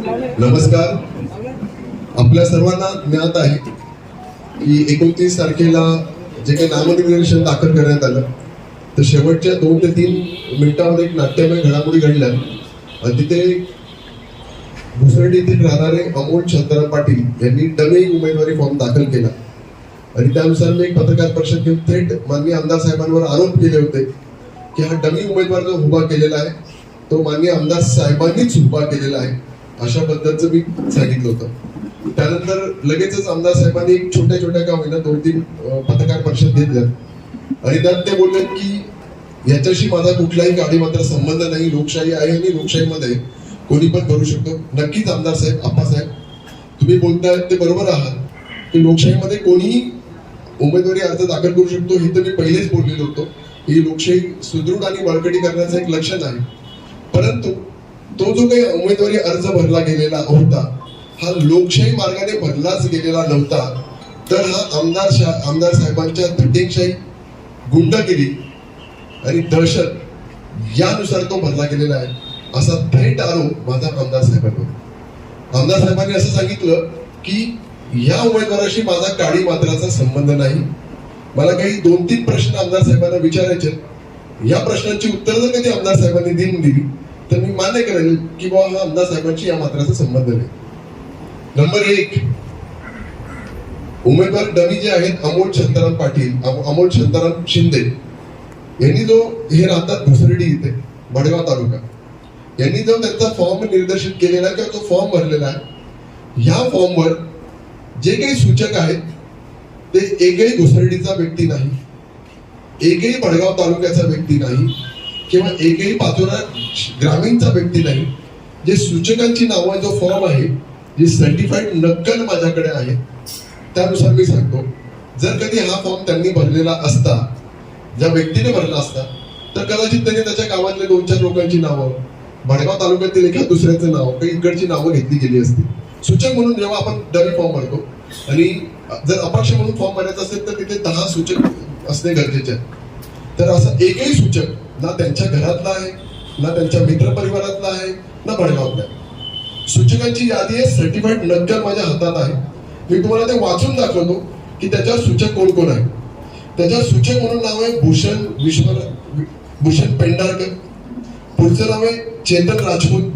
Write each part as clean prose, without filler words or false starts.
नमस्कार. आपल्या सर्वांना ज्ञात आहे की 29 तारखेला जे काही नामनिर्देशन दाखल करण्यात आलं, तर शेवटच्या 2 ते 3 मिनिटांमध्ये एक नाट्यमय घडामोडी घडल्या आणि तिथे भुसरडी येथील राहणारे अमोल शांताराम पाटील यांनी डमी उमेदवारी फॉर्म दाखल केला आणि त्यानुसार मी एक पत्रकार परिषद घेऊन थेट माननीय आमदार साहेबांवर आरोप केले होते की हा डमी उमेदवार जो उभा केलेला आहे तो माननीय आमदार साहेबांनीच उभा केलेला आहे, अशा पद्धतीचं मी सांगितलं होतं. त्यानंतर लगेचच आमदार साहेबांनी एक छोट्या छोट्या का होईना 2-3 पत्रकार परिषद घेतल्या आणि त्यात ते बोलले की याच्याशी माझा कुठलाही गाडी मात्र संबंध नाही, लोकशाही आहे आणि लोकशाहीमध्ये कोणी पण करू शकतो. नक्कीच आमदार साहेब, आप्पासाहेब, तुम्ही बोलताय ते बरोबर आहात की लोकशाहीमध्ये कोणीही उमेदवारी अर्ज दाखल करू शकतो. हे तर मी पहिलेच बोललेलो होतो. ही लोकशाही सुदृढ आणि बळकटी करण्याचं एक लक्षण आहे. परंतु तो जो काही उमेदवारी अर्ज भरला गेलेला होता हा लोकशाही मार्गाने भरलाच गेलेला नव्हता, तर हा आमदार साहेबांच्या दटिंगशाही, गुंडगिरी आणि दहशत यानुसार तो भरला गेलेला आहे, असा थेट आरोप माझा आमदार साहेबांवर. आमदार साहेबांनी असं सांगितलं की या उमेदवाराशी माझा काळी मात्राचा संबंध नाही. मला काही 2-3 प्रश्न आमदार साहेबांना विचारायचे. या प्रश्नांची उत्तर जर कधी आमदार साहेबांनी दिली तर मी मान्य करेल की बाबा हा आमदार साहेबांशी या मात्राचा संबंध नाही. नंबर 1, उमेदवार डमी जे आहेत अमोल शांताराम पाटील, अमोल शांताराम शिंदे यांनी जो हे राहतात भुसरडी इथे बडगाव तालुका, यांनी जो त्यांचा फॉर्म निर्देशित केलेला किंवा तो फॉर्म भरलेला आहे, ह्या फॉर्मवर जे काही सूचक आहेत ते एकही घुसरडीचा व्यक्ती नाही, एकही बडगाव तालुक्याचा व्यक्ती नाही किंवा एकही पाचोरा ग्रामीणचा व्यक्ती नाही. जे सूचकांची नावं, जो फॉर्म आहे, जी सर्टिफाईड नक्कल माझ्याकडे आहे, त्यानुसार मी सांगतो, जर कधी हा फॉर्म त्यांनी भरलेला असता, ज्या व्यक्तीने भरला असता, तर कदाचित त्यांनी त्याच्या गावातल्या 2-4 लोकांची नावं, भडगाव तालुक्यातील एका दुसऱ्याचं नाव, काही इकडची नावं घेतली गेली असती. सूचक म्हणून जेव्हा आपण डमी फॉर्म भरतो आणि जर अपक्ष म्हणून फॉर्म भरायचा असेल तर तिथे 10 सूचक असणे गरजेचे आहे. तर असं एकही सूचक ना त्यांच्या घरातला आहे, ना त्यांच्या मित्र परिवारातला आहे, ना भडगावातला आहे. सूचकांची यादी आहे, सर्टिफाईड नक्कल माझ्या हातात आहे. मी तुम्हाला ते वाचून दाखवतो की त्याच्यावर सूचक कोण कोण आहे. त्याच्यावर सूचक म्हणून नाव आहे भूषण पेंढारकर, पुढचं नाव आहे चेतन राजपूत,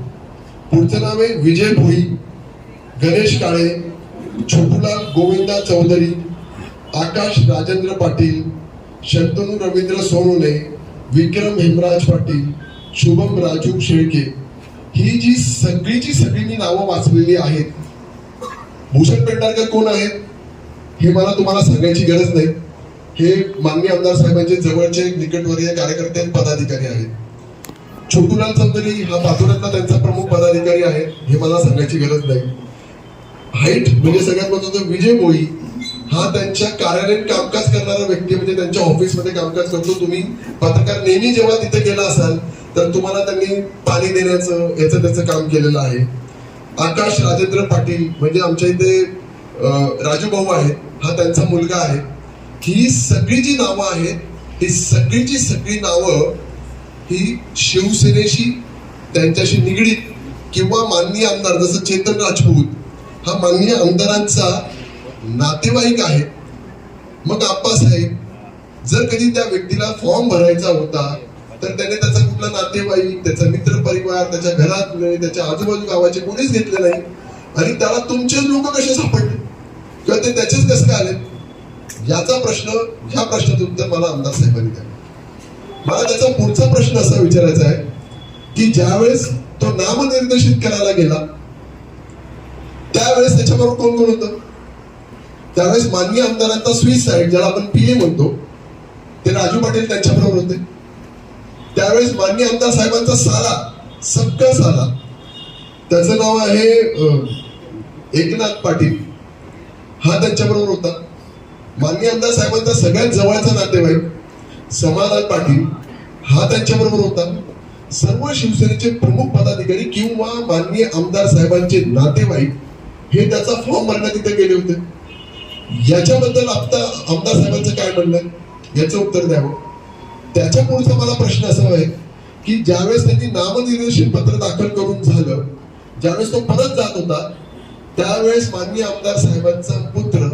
पुढचं नाव आहे विजय भोई, गणेश काळे, छोटूलाल गोविंदा चौधरी, आकाश राजेंद्र पाटील, शंतनू रवींद्र सोनवणे, विक्रम हेमराज पाटील, शुभम राजू शेळके. ही जी सगळीची सगळी मी नावं वाचलेली आहेत. भूषण पेंढारकर कोण आहेत हे मला तुम्हाला सांगायची गरज नाही. हे माननीय आमदार साहेबांचे जवळचे निकटवर्गीय कार्यकर्ते पदाधिकारी आहेत. छोटूलाल चौधरी हा पाचोऱ्यातला त्यांचा प्रमुख पदाधिकारी आहे, हे मला सांगायची गरज नाही. हाईट म्हणजे सगळ्यात महत्त्वाचं विजय भोई हा त्यांच्या कार्यालयीन कामकाज करणारा व्यक्ती, म्हणजे त्यांच्या ऑफिसमध्ये कामकाज करतो. तुम्ही पत्रकार नेहमी जेव्हा तिथे गेला असाल तर तुम्हाला त्यांनी पाणी देण्याचं याचं त्याचं काम केलेलं आहे. आकाश राजेंद्र पाटील म्हणजे आमच्या इथे राजू भाऊ आहेत, हा त्यांचा मुलगा आहे. ही सगळी जी नावं आहेत, ही सगळीची सगळी नावं ही शिवसेनेशी त्यांच्याशी निगडीत किंवा माननीय आमदार जसं चेतन राजपूत हा माननीय आमदारांचा नातेवाईक आहे. मग आप्पासाहेब जर कधी त्या व्यक्तीला फॉर्म भरायचा होता तर त्याने त्याचा कुठला नातेवाईक, त्याचा मित्र परिवार, त्याच्या घरातले, त्याच्या आजूबाजू गावाचे कोणीच घेतले नाही आणि त्याला तुमचेच लोक कसे सापडले किंवा ते त्याचेच कसे काय आले, याचा प्रश्न, ह्या प्रश्नाचं उत्तर मला आमदार साहेबांनी द्यावं. मला त्याचा पुढचा प्रश्न असा विचारायचा आहे की ज्यावेळेस तो नामनिर्देशित करायला गेला त्यावेळेस त्याच्याबरोबर कोण कोण होतं. त्यावेळेस माननीय आमदारांचा स्विस साईड, ज्याला आपण पीए म्हणतो, ते राजू पाटील त्यांच्याबरोबर होते. त्यावेळेस माननीय आमदार साहेबांचा साला, सक्का साला, त्याचं नाव आहे एकनाथ पाटील, हा त्यांच्याबरोबर होता. माननीय आमदार साहेबांचा सगळ्यात जवळचा नातेवाईक समाधान पाटील हा त्यांच्याबरोबर होता. सर्व शिवसेनेचे प्रमुख पदाधिकारी किंवा माननीय आमदार साहेबांचे नातेवाईक हे त्याचा फॉर्म भरण्यात तिथे गेले होते. याच्याबद्दल आता आमदार साहेबांचं काय म्हणणं आहे याचं उत्तर द्यावं. त्याच्या पुढचा मला प्रश्न असा आहे की ज्यावेळेस त्यांनी नामनिर्देशन पत्र दाखल करून झालं, ज्यावेळेस तो परत जात होता त्यावेळेस माननीय आमदार साहेबांचा पुत्र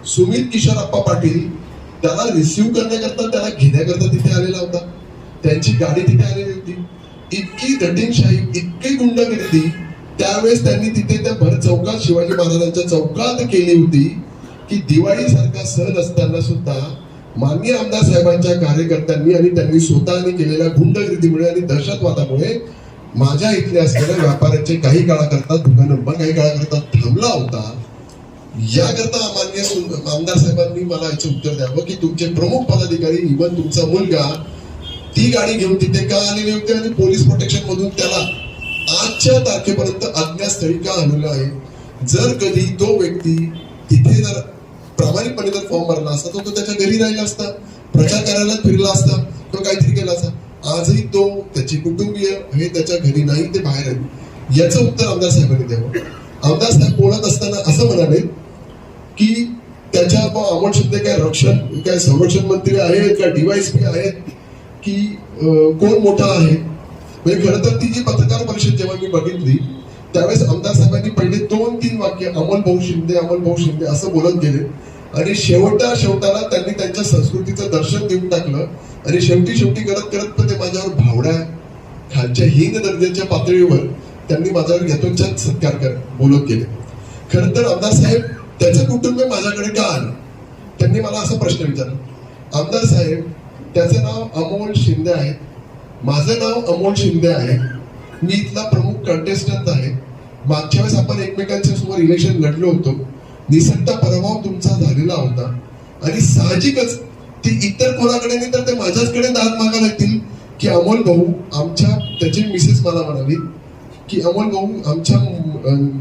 सुमित किशोर अप्पा पाटील त्याला रिसिव्ह करण्याकरता, त्याला घेण्याकरता तिथे आलेला होता. त्यांची गाडी तिथे आलेली होती. इतकी दटिंगशाही, इतकी गुंडगिरी त्यावेळेस त्यांनी तिथे त्या भर चौकात, शिवाजी महाराजांच्या चौकात केली होती की दिवाळी सारखा सण असताना सुद्धा माननीय आमदार साहेबांच्या कार्यकर्त्यांनी आणि त्यांनी स्वतःने केलेल्या गुंडगिरीमुळे आणि दहशतवादामुळे माझ्या इथले असलेल्या व्यापाऱ्यांचे काही काळाकरता दुकानं काही काळाकरता थांबला होता. याकरता माननीय आमदार साहेबांनी मला याचं उत्तर द्यावं की तुमचे प्रमुख पदाधिकारी, इव्हन तुमचा मुलगा ती गाडी घेऊन तिथे का आलेले होते आणि पोलीस प्रोटेक्शन मधून त्याला आजच्या तारखेपर्यंत अज्ञातस्थळी का आणलं आहे. जर कधी तो व्यक्ती तिथे जर प्रामाणिकपणे जर फॉर्म भरला असता तो त्याच्या घरी राहिला असता, प्रचार कार्यालयात फिरला असता, तो काहीतरी केला असता. आजही तो, त्याची कुटुंबीय हे त्याच्या घरी नाही, ते बाहेर आहे. याचं उत्तर आमदार साहेबांनी द्यावं. आमदार साहेब बोलत असताना असं म्हणाले की त्याच्या अमोल शिंदे काय संरक्षण मंत्री आहेत का DYSP आहेत की कोण मोठा आहे. म्हणजे खरं तर ती जी पत्रकार परिषद जेव्हा मी बघितली त्यावेळेस आमदार साहेबांनी पहिले 2-3 वाक्य अमोल भाऊ शिंदे असं बोलत गेले आणि शेवटाला त्यांनी त्यांच्या संस्कृतीचं दर्शन देऊन टाकलं आणि शेवटी करत ते माझ्यावर भावड्या खालच्या हीन दर्जाच्या पातळीवर त्यांनी माझ्यावर यथोचित सत्कार बोलत गेले. खरं तर आमदार साहेब त्याचं कुटुंब माझ्याकडे का आलं, त्यांनी मला असा प्रश्न विचारला. आमदार साहेब, त्याचं नाव अमोल शिंदे आहे, माझं नाव अमोल शिंदे आहे, मी इथला प्रमुख कंटेस्टंट आहे. मागच्या वेळेस आपण एकमेकांच्या समोर इलेक्शन लढलो होतो, निसटता पराभव तुमचा झालेला होता आणि साहजिकच ती इतर कोणाकडे नाही तर ते माझ्याचकडे दाद मागायला लागतील की अमोल भाऊ आमच्या, त्याची मिसेस मला म्हणाली की अमोल भाऊ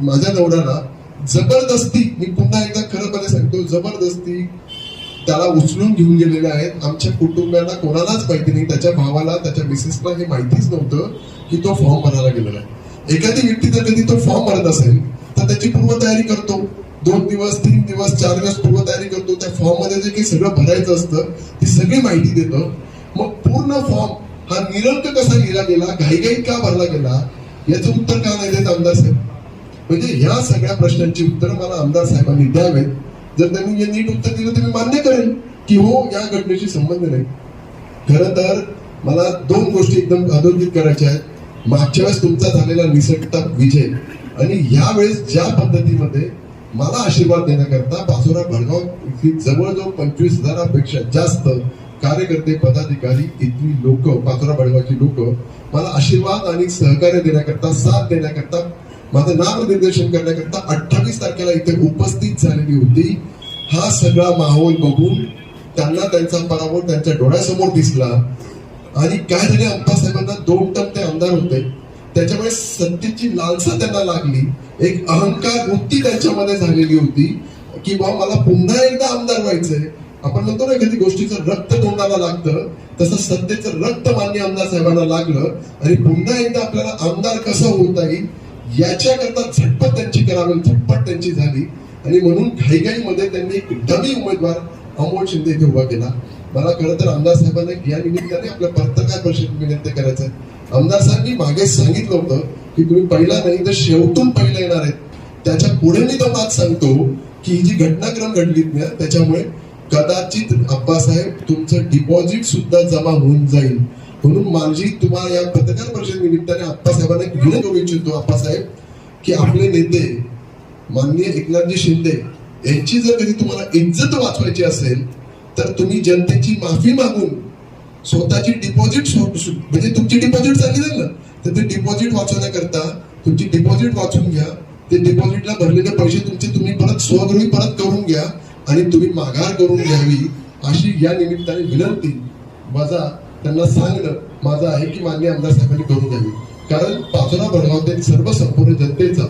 माझ्या नवऱ्याला जबरदस्ती, मी पुन्हा एकदा खरंपणे सांगतो, जबरदस्ती त्याला उचलून घेऊन गेलेले आहेत. आमच्या कुटुंबाला कोणालाच माहिती नाही, त्याच्या भावाला, त्याच्या मिसेसला हे माहितीच नव्हतं की तो फॉर्म भरायला गेलेला आहे. एखादी व्यक्ती जर कधी तो फॉर्म भरत असेल तर त्याची पूर्वतयारी करतो, 2 दिवस 3 दिवस 4 दिवस पूर्वतयारी करतो. त्या फॉर्म मध्ये जे काही सगळं भरायचं असतं ती सगळी माहिती देतं. मग पूर्ण फॉर्म हा निरंक कसा लिहिला गेला, घाईघाईत का भरला गेला, याचं उत्तर का नाही देत आमदार साहेब. म्हणजे ह्या सगळ्या प्रश्नांची उत्तर मला आमदार साहेबांनी द्यावेत. जर त्यांनी नीट उत्तर दिलं तर मी मान्य करेन की हो, या घटनेशी संबंध नाही. खरं तर मला 2 गोष्टी एकदम अधोरेखित करायच्या आहेत. मागच्या वेळेस तुमचा झालेला निसटता विजय आणि यावेळेस ज्या पद्धतीमध्ये मला आशीर्वाद देण्याकरता पाचोरा भडगाव इथली जवळजवळ 25,000पेक्षा जास्त कार्यकर्ते, पदाधिकारी, इथली लोक, पाचोरा भडगावची लोक मला आशीर्वाद आणि सहकार्य देण्याकरता, साथ देण्याकरता, माझं नामनिर्देशन करण्याकरता 28 तारखेला इथे उपस्थित झालेली होती. हा सगळा माहोल बघून त्यांना त्यांचा पराभव त्यांच्या डोळ्यासमोर दिसला आणि काय झाले, आप्पासाहेबांना 2 टर्म ते आमदार होते, त्याच्यामुळे सत्तेची लालसा त्यांना लागली, एक अहंकार वृत्ती त्यांच्यामध्ये झालेली होती की बा मला पुन्हा एकदा आमदार व्हायचंय. आपण म्हणतो ना एखादी गोष्टीचं रक्त तोंडाला लागतं, तसं सत्तेचं रक्त मान्य आमदार साहेबांना लागलं आणि पुन्हा एकदा आपल्याला आमदार कसं होता येईल याच्याकरता झटपट त्यांची करावी, झटपट त्यांची झाली आणि म्हणून घाईघाईमध्ये त्यांनी एक डमी उमेदवार अमोल शिंदे इथे उभा केला. मला खरं तर आमदार साहेबांना या निमित्ताने आपल्या पत्रकार परिषदेत विनंती करायचं आहे. आमदार साहेब, मी मागे सांगितलं होतं की तुम्ही पहिला नाही तर शेवटून पहिला येणार आहेत. त्याच्या पुढे मी तो बात सांगतो की ही जी घटनाक्रम घडली ना त्याच्यामुळे कदाचित आप्पासाहेब तुमचं डिपॉझिट सुद्धा जमा होऊन जाईल. म्हणून माझी तुम्हाला या पत्रकार परिषद निमित्ताने आप्पासाहेबांना एक विनंती करू इच्छितो आप्पासाहेब की आपले नेते माननीय एकनाथजी शिंदे यांची जर कधी तुम्हाला इज्जत वाचवायची असेल तर तुम्ही जनतेची माफी मागून स्वतःची डिपॉझिट, म्हणजे तुमची डिपॉझिट चालली जाईल ना, तर ते डिपॉझिट वाचवण्याकरता तुमची डिपॉझिट वाचून घ्या. ते डिपॉझिटला भरलेले पैसे तुमचे तुम्ही परत स्वगृही परत करून घ्या आणि तुम्ही माघार करून घ्यावी अशी या निमित्ताने विनंती माझा त्यांना सांगणं माझं आहे की माननीय आमदार साहेबांनी करून द्यावी. कारण पाचोरा भडगाव सर्व संपूर्ण जनतेचा,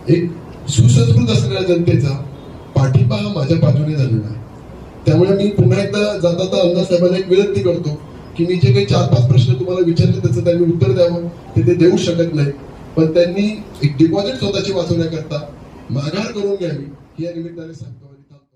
एक सुसंस्कृत असलेल्या जनतेचा पाठिंबा हा माझ्या बाजूने झालेला आहे. त्यामुळे मी पुन्हा एकदा जाता आमदार साहेबांना एक विनंती करतो की मी जे काही 4-5 प्रश्न तुम्हाला विचारले त्याचं त्यांनी उत्तर द्यावं. ते देऊ शकत नाही, पण त्यांनी एक डिपॉझिट स्वतःची वाचवण्याकरता माघार करून घ्यावी या निमित्ताने सांगतो.